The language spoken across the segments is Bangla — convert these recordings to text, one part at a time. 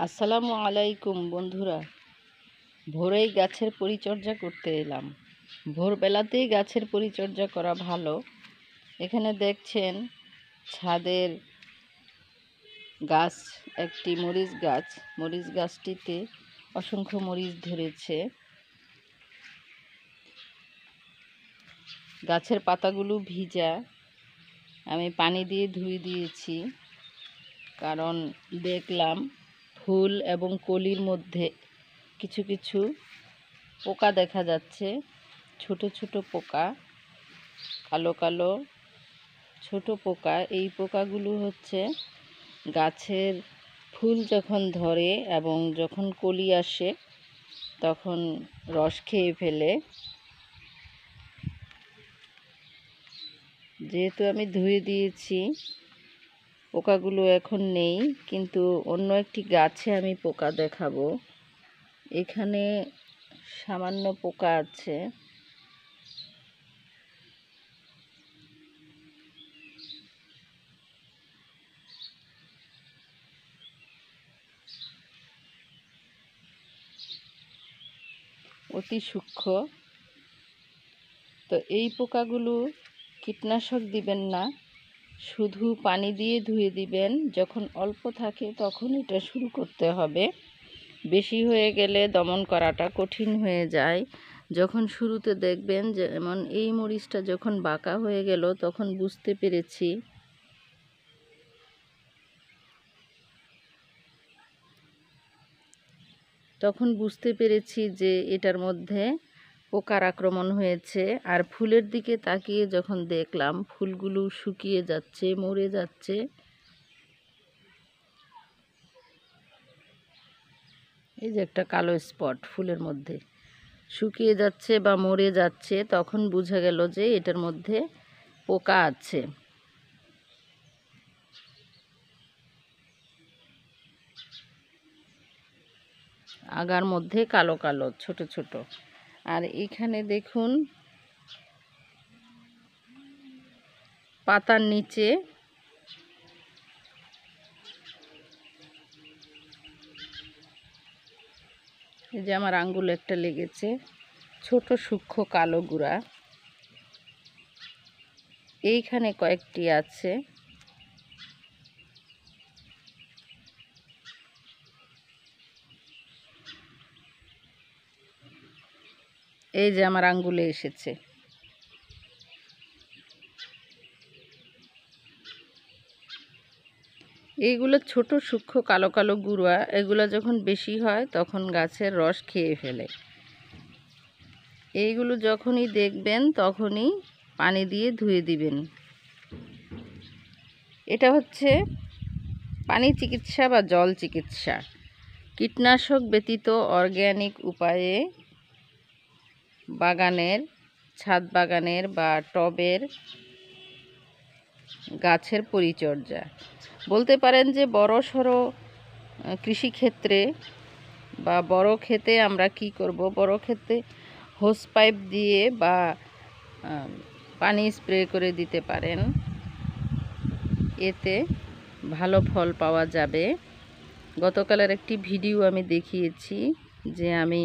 আসসালামু আলাইকুম বন্ধুরা। ভোরেই গাছের পরিচর্যা করতে এলাম। ভোরবেলাতেই গাছের পরিচর্যা করা ভালো। এখানে দেখছেন ছাদের গাছ, একটি মরিচ গাছটিতে অসংখ্য মরিচ ধরেছে। গাছের পাতাগুলো ভিজা, আমি পানি দিয়ে ধুয়ে দিয়েছি, কারণ দেখলাম ফুল এবং কলির মধ্যে কিছু কিছু পোকা দেখা যাচ্ছে। ছোট ছোট পোকা, কালো কালো ছোট পোকা। এই পোকাগুলো হচ্ছে গাছের ফুল যখন ধরে এবং যখন কলি আসে তখন রস খেয়ে ফেলে। যেহেতু আমি ধুয়ে দিয়েছি, পোকাগুলো এখন নেই, কিন্তু অন্য একটি গাছে আমি পোকা দেখাবো। এখানে সামান্য পোকা আছে। অতি সূক্ষ্ম। তো এই পোকাগুলো কীটনাশক দিবেন না, শুধু পানি দিয়ে ধুয়ে দিবেন। যখন অল্প থাকে তখন এটা শুরু করতে হবে। বেশি হয়ে গেলে দমন করাটা কঠিন হয়ে যায়। যখন শুরুতে দেখবেন, যেমন এই মরিচটা যখন বাঁকা হয়ে গেল তখন বুঝতে পেরেছি যে এটার মধ্যে পোকার আক্রমণ হয়েছে। আর ফুলের দিকে তাকিয়ে যখন দেখলাম ফুলগুলো শুকিয়ে যাচ্ছে, মরে যাচ্ছে। এই যে একটা কালো স্পট ফুলের মধ্যে শুকিয়ে যাচ্ছে বা মরে যাচ্ছে, তখন বোঝা গেল যে এটার মধ্যে পোকা আছে। আগার মধ্যে কালো কালো ছোট ছোট। আর এখানে দেখুন পাতার নিচে এই যে আমার আঙ্গুলে একটা লেগেছে, ছোট সূক্ষ্ম কালো গুঁড়া। এইখানে কয়েকটি আছে। এই যে আমার আঙ্গুলে এসেছে। এইগুলো ছোট সূক্ষ্ম কালো কালো গুঁড়া। এগুলো যখন বেশি হয় তখন গাছের রস খেয়ে ফেলে। এইগুলো যখনই দেখবেন তখনই পানি দিয়ে ধুয়ে দিবেন। এটা হচ্ছে পানি চিকিৎসা বা জল চিকিৎসা। কীটনাশক ব্যতীত অর্গ্যানিক উপায়ে ছাদ বাগানের বা টবের গাছের পরিচর্যা। বলতে পারেন যে বড় সড়ো কৃষিক্ষেত্রে বা বড় ক্ষেতে আমরা কি করব, বড় ক্ষেতে হোস পাইপ দিয়ে বা পানি স্প্রে করে দিতে পারেন, এতে ভালো ফল পাওয়া যাবে। গতকালের একটি ভিডিও আমি দেখিয়েছি যে আমি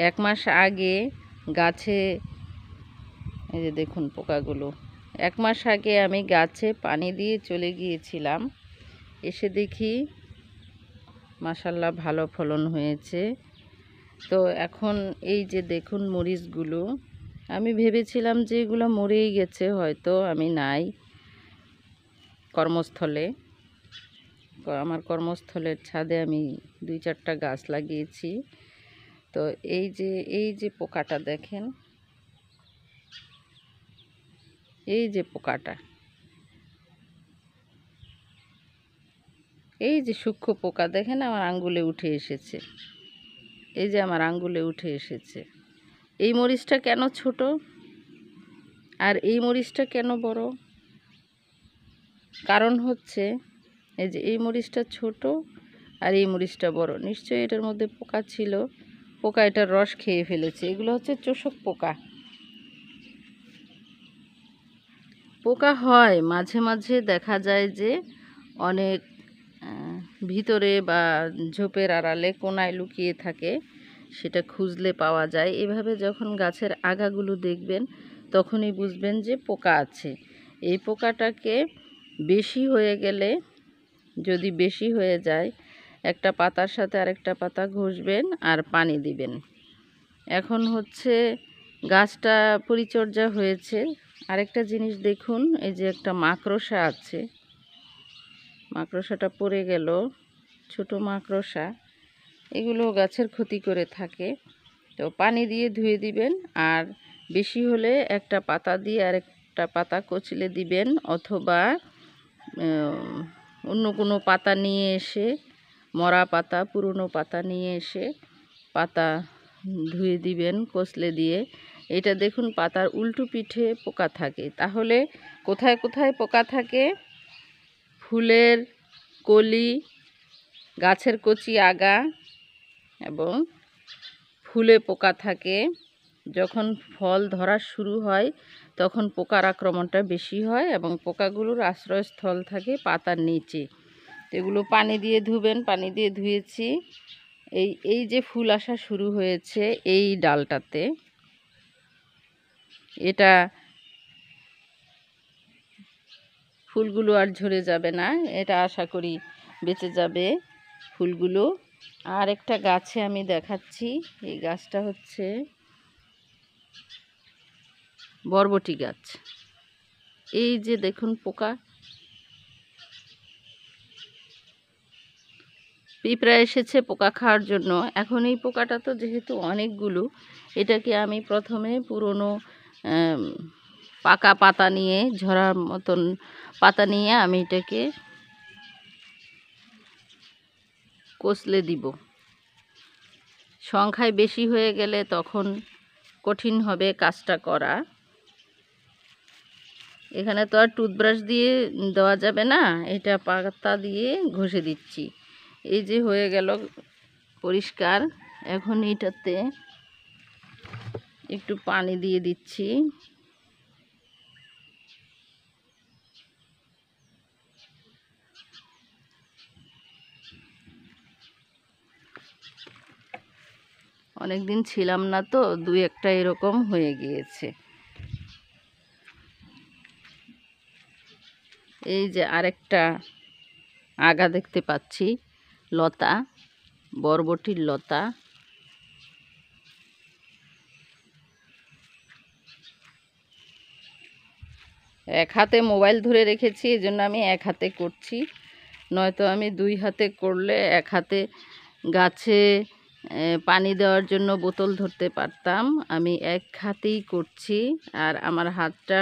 1 মাস আগে গাছে, এই যে দেখুন পোকাগুলো, 1 মাস আগে আমি গাছে পানি দিয়ে চলে গিয়েছিলাম। এসে দেখি মাশাআল্লাহ ভালো ফলন হয়েছে। তো এখন এই যে দেখুন মরিচগুলো, আমি ভেবেছিলাম যে এগুলো মরেই গেছে, হয়তো আমি নাই কর্মস্থলে। আমার কর্মস্থলের ছাদে আমি 2-4টা গাছ লাগিয়েছি। তো এই যে পোকাটা দেখেন, এই যে পোকাটা, এই যে সূক্ষ্ম পোকা দেখেন আমার আঙ্গুলে উঠে এসেছে। এই যে আমার আঙ্গুলে উঠে এসেছে। এই মরিচটা কেন ছোট আর এই মরিচটা কেন বড়? কারণ হচ্ছে এই যে এই মরিচটা ছোট আর এই মরিচটা বড়। নিশ্চয়ই এটার মধ্যে পোকা ছিল, পোকা এটার রস খেয়ে ফেলেছে। এগুলো হচ্ছে চোষক পোকা। পোকা হয় মাঝে মাঝে, দেখা যায় যে অনেক ভিতরে বা ঝোপের আড়ালে কোনায় লুকিয়ে থাকে, সেটা খুঁজলে পাওয়া যায়। এভাবে যখন গাছের আগাগুলো দেখবেন তখনই বুঝবেন যে পোকা আছে। এই পোকাটাকে বেশি হয়ে গেলে, যদি বেশি হয়ে যায়, একটা পাতার সাথে আরেকটা পাতা ঘষবেন আর পানি দিবেন। এখন হচ্ছে গাছটা পরিচর্যা হয়েছে। আরেকটা জিনিস দেখুন, এই যে একটা মাকড়সা আছে, মাকড়সাটা পড়ে গেল, ছোট মাকড়সা, এগুলো গাছের ক্ষতি করে থাকে। তো পানি দিয়ে ধুয়ে দিবেন, আর বেশি হলে একটা পাতা দিয়ে আর একটা পাতা কচলে দিবেন, অথবা অন্য কোনো পাতা নিয়ে এসে, মরা পাতা, পুরনো পাতা নিয়ে এসে পাতা ধুয়ে দিবেন কচলে দিয়ে। এটা দেখুন পাতার উল্টো পিঠে পোকা থাকে। তাহলে কোথায় কোথায় পোকা থাকে? ফুলের কলি, গাছের কচি আগা এবং ফুলে পোকা থাকে। যখন ফল ধরা শুরু হয় তখন পোকার আক্রমণটা বেশি হয় এবং পোকাগুলোর আশ্রয়স্থল থাকে পাতার নিচে। এগুলো পানি দিয়ে ধুবেন, পানি দিয়ে ধুয়েছি। এই যে ফুল আসা শুরু হয়েছে এই ডালটাতে, এটা ফুলগুলো আর ঝরে যাবে না, এটা আশা করি বেঁচে যাবে ফুলগুলো। আর একটা গাছে আমি দেখাচ্ছি, এই গাছটা হচ্ছে বরবটি গাছ। এই যে দেখুন পোকা, পিঁপড়া এসেছে পোকা খাওয়ার জন্য। এখন এই পোকাটা তো যেহেতু অনেকগুলো, এটাকে আমি প্রথমে পুরনো পাকা পাতা নিয়ে, ঝরার মতন পাতা নিয়ে আমি এটাকে কচলে দিব। সংখ্যায় বেশি হয়ে গেলে তখন কঠিন হবে কাজটা করা। এখানে তো আর টুথব্রাশ দিয়ে দেওয়া যাবে না, এটা পাতা দিয়ে ঘষে দিচ্ছি। এই যে হয়ে গেল পরিষ্কার। এখন এটাতে একটু পানি দিয়ে দিচ্ছি। অনেকদিন ছিলাম না তো, দুই একটা এরকম হয়ে গিয়েছে। এই যে আরেকটা আগা দেখতে পাচ্ছি, লতা, বরবটির লতা। এক হাতে মোবাইল ধরে রেখেছি, এই জন্য আমি এক হাতে করছি, নয়তো আমি দুই হাতে করলে এক হাতে গাছে পানি দেওয়ার জন্য বোতল ধরতে পারতাম। আমি এক হাতেই করছি, আর আমার হাতটা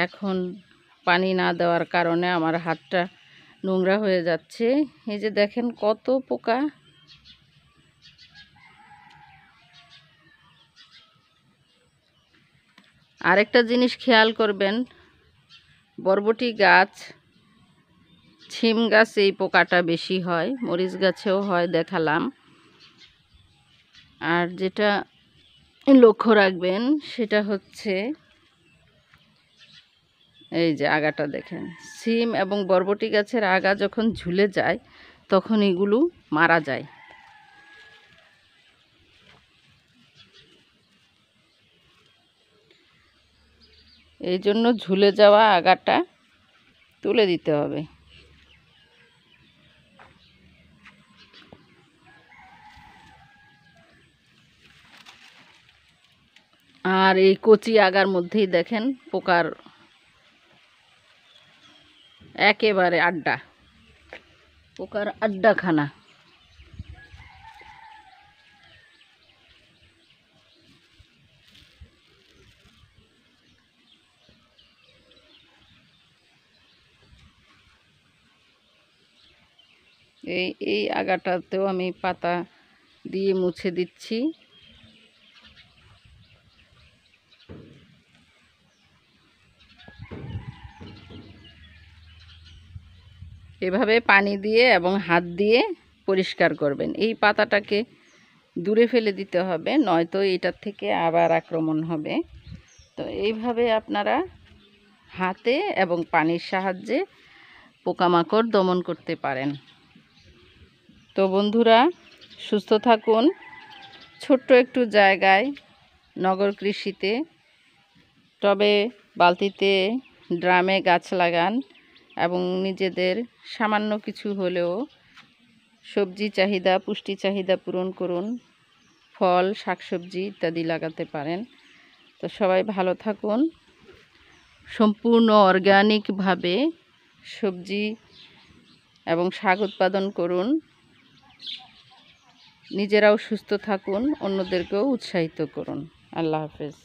এখন পানি না দেওয়ার কারণে আমার হাতটা নোংরা হয়ে যাচ্ছে। এই যে দেখেন কত পোকা। আরেকটা জিনিস খেয়াল করবেন, বরবটি গাছ, ছিম গাছে এই পোকাটা বেশি হয়, মরিচ গাছেও হয় দেখালাম। আর যেটা লক্ষ্য রাখবেন সেটা হচ্ছে, এই যে আগাটা দেখেন, সিম এবং বরবটি গাছের আগা যখন ঝুলে যায় তখন এগুলো মারা যায়। এই জন্য ঝুলে যাওয়া আগাটা তুলে দিতে হবে। আর এই কচি আগার মধ্যেই দেখেন পোকার একেবারে আড্ডা, পোকার আড্ডাখানা। এই আগাটাতেও আমি পাতা দিয়ে মুছে দিচ্ছি। এভাবে পানি দিয়ে এবং হাত দিয়ে পরিষ্কার করবেন। এই পাতাটাকে দূরে ফেলে দিতে হবে, নয়তো এটার থেকে আবার আক্রমণ হবে। তো এইভাবে আপনারা হাতে এবং পানির সাহায্যে পোকামাকড় দমন করতে পারেন। তো বন্ধুরা, সুস্থ থাকুন। ছোট্ট একটু জায়গায় নগর কৃষিতে টবে, বালতিতে, ড্রামে গাছ লাগান এবং নিজেদের সামান্য কিছু হলেও সবজি চাহিদা, পুষ্টি চাহিদা পূরণ করুন। ফল, শাকসবজি ইত্যাদি লাগাতে পারেন। তো সবাই ভালো থাকুন। সম্পূর্ণ অর্গানিকভাবে সবজি এবং শাক উৎপাদন করুন। নিজেরাও সুস্থ থাকুন, অন্যদেরকেও উৎসাহিত করুন। আল্লাহ হাফেজ।